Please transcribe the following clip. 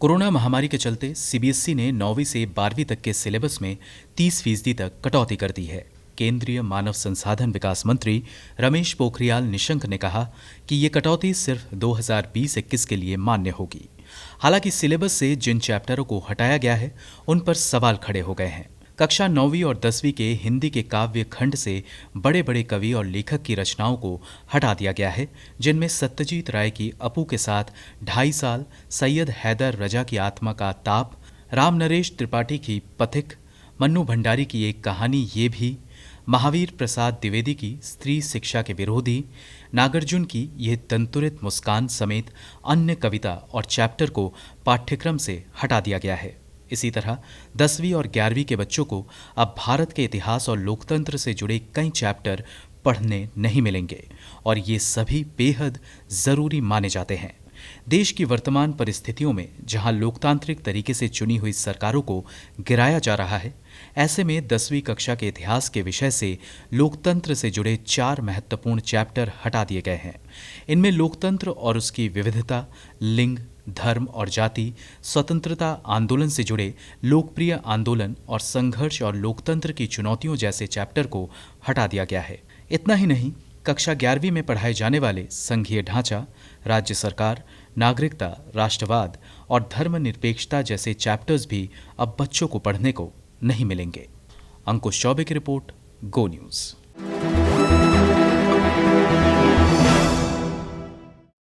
Corona महामारी के चलते सीबीएसई ने 9वीं से 12वीं तक के सिलेबस में 30% तक कटौती कर दी है। केंद्रीय मानव संसाधन विकास मंत्री रमेश पोखरियाल निशंक ने कहा कि ये कटौती सिर्फ 2020-21 के लिए मान्य होगी। हालांकि सिलेबस से जिन चैप्टरों को हटाया गया है उन पर सवाल खड़े हो गए हैं। कक्षा 9वीं और 10वीं के हिंदी के काव्य खंड से बड़े बड़े कवि और लेखक की रचनाओं को हटा दिया गया है, जिनमें सत्यजीत राय की अपू के साथ 2.5 साल, सैयद हैदर रजा की आत्मा का ताप, राम नरेश त्रिपाठी की पथिक, मन्नू भंडारी की एक कहानी ये भी, महावीर प्रसाद द्विवेदी की स्त्री शिक्षा के विरोधी, नागार्जुन की यह तंतुरित मुस्कान समेत अन्य कविता और चैप्टर को पाठ्यक्रम से हटा दिया गया है। इसी तरह 10वीं और 11वीं के बच्चों को अब भारत के इतिहास और लोकतंत्र से जुड़े कई चैप्टर पढ़ने नहीं मिलेंगे और ये सभी बेहद ज़रूरी माने जाते हैं। देश की वर्तमान परिस्थितियों में जहां लोकतांत्रिक तरीके से चुनी हुई सरकारों को गिराया जा रहा है, ऐसे में 10वीं कक्षा के इतिहास के विषय से लोकतंत्र से जुड़े 4 महत्वपूर्ण चैप्टर हटा दिए गए हैं। इनमें लोकतंत्र और उसकी विविधता, लिंग, धर्म और जाति, स्वतंत्रता आंदोलन से जुड़े लोकप्रिय आंदोलन और संघर्ष और लोकतंत्र की चुनौतियों जैसे चैप्टर को हटा दिया गया है। इतना ही नहीं, कक्षा 11वीं में पढ़ाए जाने वाले संघीय ढांचा, राज्य सरकार, नागरिकता, राष्ट्रवाद और धर्मनिरपेक्षता जैसे चैप्टर्स भी अब बच्चों को पढ़ने को नहीं मिलेंगे। अंकुश चौबे की रिपोर्ट, गो न्यूज़।